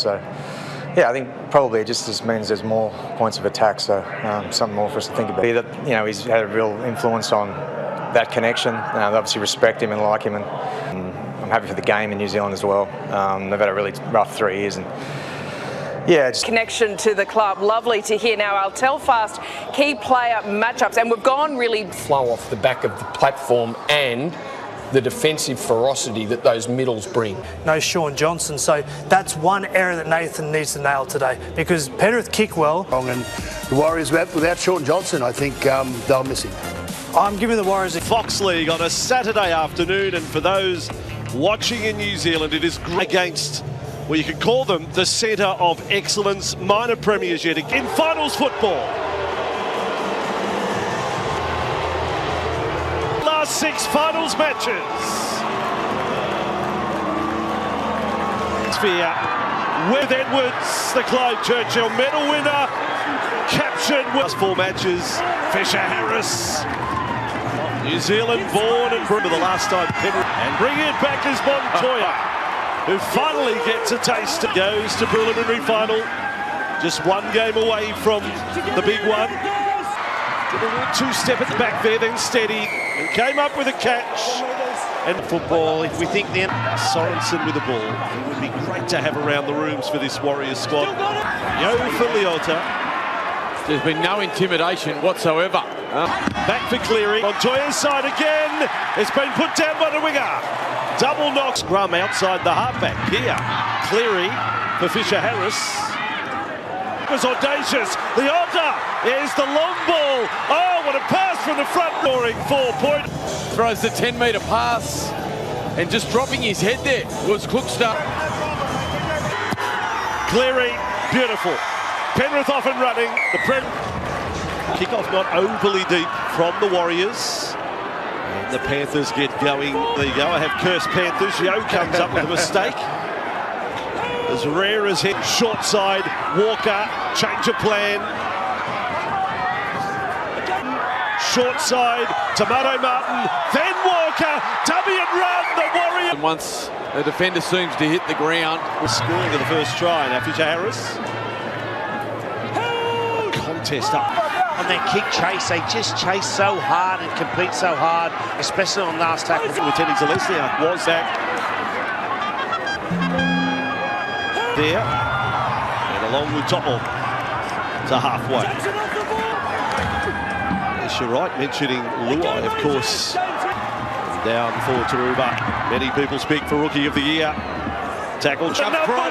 So, yeah, I think probably it just means there's more points of attack, so something more for us to think about. That, you know, he's had a real influence on that connection. They obviously respect him and like him, and I'm happy for the game in New Zealand as well. They've had a really rough 3 years, and yeah, just connection to the club. Lovely to hear. Now, I'll tell fast key player matchups, and we've gone really flow off the back of the platform and the defensive ferocity that those middles bring. No Sean Johnson, so that's one area that Nathan needs to nail today, because Penrith kick well. And the Warriors, without Sean Johnson, I think they'll miss him. I'm giving the Warriors a Fox League on a Saturday afternoon, and for those watching in New Zealand, it is great against, well, you could call them the centre of excellence, minor premiers yet in finals football. Last 6 finals matches. Sphere with Edwards, the Clive Churchill medal winner, captured with 4 matches. Fisher Harris, New Zealand born and for the last time Penrith, and bringing it back is Montoya, who finally gets a taste. Goes to preliminary final, just 1 game away from the big one. Did a little 2-step at the back there, then steadied and came up with a catch. And football, if we think then Sorensen with the ball, it would be great to have around the rooms for this Warriors squad. Yo for Leota. There's been no intimidation whatsoever. Back for Cleary. Montoya's side again. It's been put down by the winger. Double knock. Scrum outside the halfback. Here, Cleary for Fisher Harris. It was audacious. Leota is the long ball. Oh, what a pass from the front. Scoring 4 points. Throws the 10-metre pass and just dropping his head there was Cookster. Cleary, beautiful. Penrith off and running. The kick-off not overly deep from the Warriors. And the Panthers get going. There you go. I have cursed Panthers. Yo comes up with a mistake. As rare as hit. Short side. Walker. Change of plan. Short side. Tomato Martin. Then Walker. Dummy and run. The Warriors. And once a defender seems to hit the ground. Scoring of the first try. Now Fisher Harris. Contest up. On their kick chase, they just chase so hard and compete so hard, especially on last tackle. Lieutenant Zalesniak was that. There. And along with Topple to halfway. Yes, you're right, mentioning Luai, of course. Down for Taruba. Many people speak for Rookie of the Year. Tackle. Number 1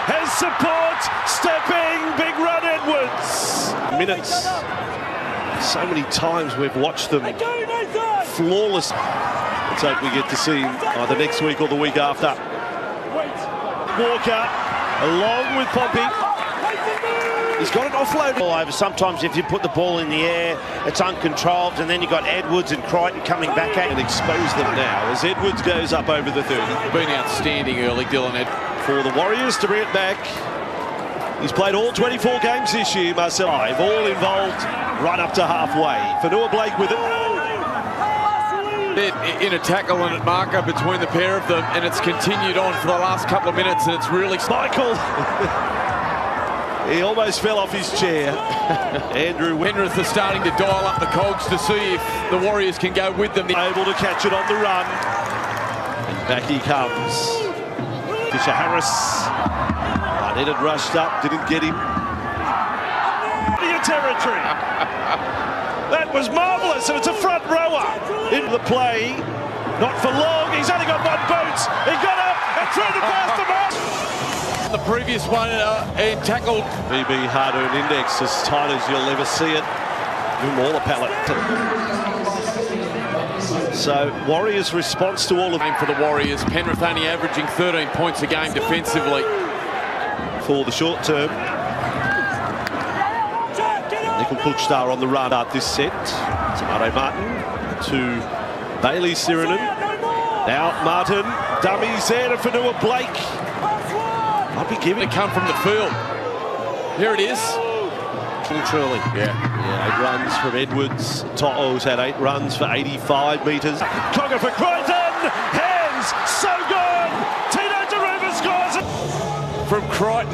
has support. Stepping. Big run, Edwards. Minutes. So many times we've watched them flawless. Let's hope we get to see him either next week or the week after. Walker along with Pompey. He's got it offloaded. All over. Sometimes if you put the ball in the air, it's uncontrolled, and then you've got Edwards and Crichton coming back at you. And expose them now as Edwards goes up over the 30. Been outstanding early, Dylan Ed. For the Warriors to bring it back. He's played all 24 games this year, Marcel. All involved right up to halfway. Fanua Blake with it. In a tackle and a marker between the pair of them, and it's continued on for the last couple of minutes, and it's really... Michael! He almost fell off his chair. Andrew Penrith are starting to dial up the cogs to see if the Warriors can go with them. Able to catch it on the run. And back he comes. Fisher Harris. It had rushed up, didn't get him. Your territory. That was marvellous, and it's a front rower. Into the play. Not for long. He's only got 1 boot. He got up and threw the pass to Mark. The previous one and tackled. BB hard-earned index as tight as you'll ever see it. Mauler pallet. So Warriors' response to all of them for the Warriors. Penrith only averaging 13 points a game defensively. For the short term. Nickel Cookstar on the run out this set. Tomato Martin to Bailey Sirinen. Now Martin. Dummies there to Fanua Blake. Might be given to come from the field. Here it is. Truly. Yeah, 8 runs from Edwards. To'o's had 8 runs for 85 metres. Cogger for Crichton. Hands so good. Tino Taruba scores. from Crichton.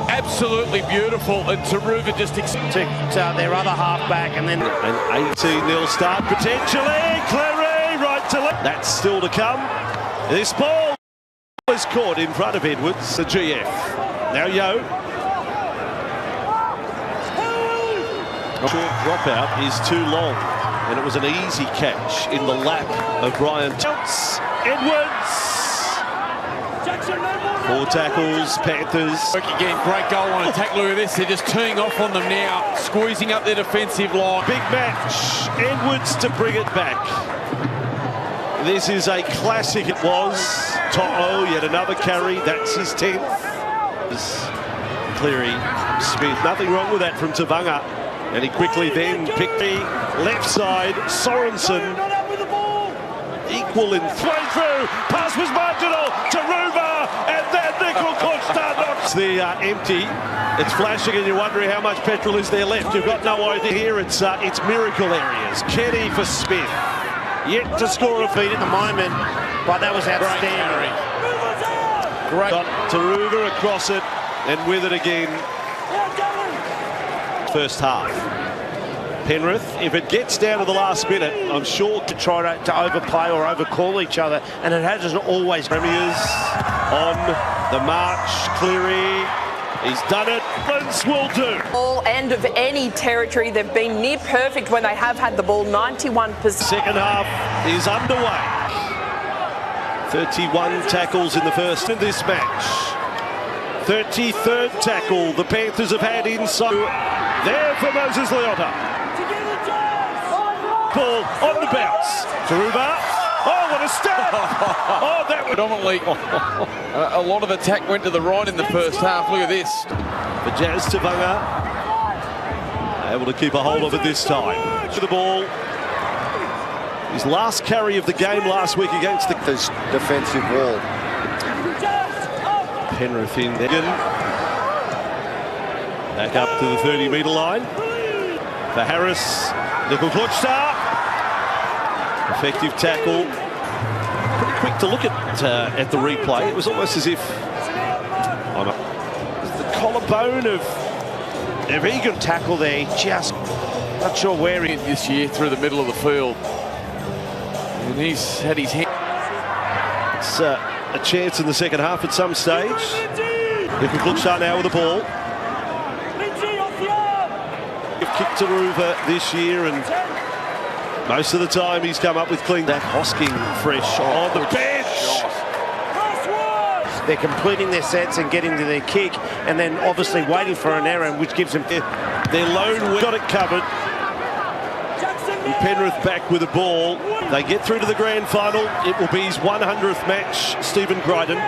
Absolutely beautiful, and Taruva just their other half-back, and then An 18-0 start potentially. Cleary right to left. That's still to come. This ball is caught in front of Edwards, the GF. Now Yo. Short dropout is too long, and it was an easy catch in the lap of Brian Tilts. Edwards. 4 tackles, Panthers. again. Great goal on attack. Look at this. They're just teeing off on them now, squeezing up their defensive line. Big match. Edwards to bring it back. This is a classic. It was. To'o, yet another carry. That's his 10th. Cleary, Smith. Nothing wrong with that from Tavanga. And he quickly then picked the left side. Sorensen. Equal in way through. Pass was marginal. Taruva. And then Nickel Costa knocks the empty. It's flashing and you're wondering how much petrol is there left. You've got no idea here. It's miracle areas. Kenny for Smith. Yet to score a feed at the moment. But that was outstanding. Great. Got Taruva across it and with it again. First half. Penrith, if it gets down to the last minute, I'm sure To try to overplay or overcall each other, and it hasn't always. Premiers on the march. Cleary, he's done it. Lens will do. All end of any territory. They've been near perfect when they have had the ball, 91%. Second half is underway. 31 tackles in the first in this match. 33rd tackle the Panthers have had inside. There for Moses Leota. Ball on the bounce. Taruva. Oh, what a step! Oh, that would Predominantly, a lot of attack went to the right in the first half. Look at this. for Jazz Tavanga. Able to keep a hold of it this time. To the ball. His last carry of the game last week against the defensive wall. Penrith in there. Back up to the 30-metre line. For Harris. Nickel Klutschstar. Effective tackle. Pretty quick to look at the replay. It was almost as if the collarbone of Egan tackle there, just not sure where he This year through the middle of the field. And he's had his hand. It's a chance in the second half at some stage. Nickel Klutschstar now with the ball. They've kicked Taruva this year, and most of the time he's come up with clean. That Hosking fresh on the bench. they're completing their sets and getting to their kick, and then obviously waiting for an error, which gives them their lone got it covered. And Penrith back with the ball. They get through to the grand final. It will be his 100th match, Stephen Crichton.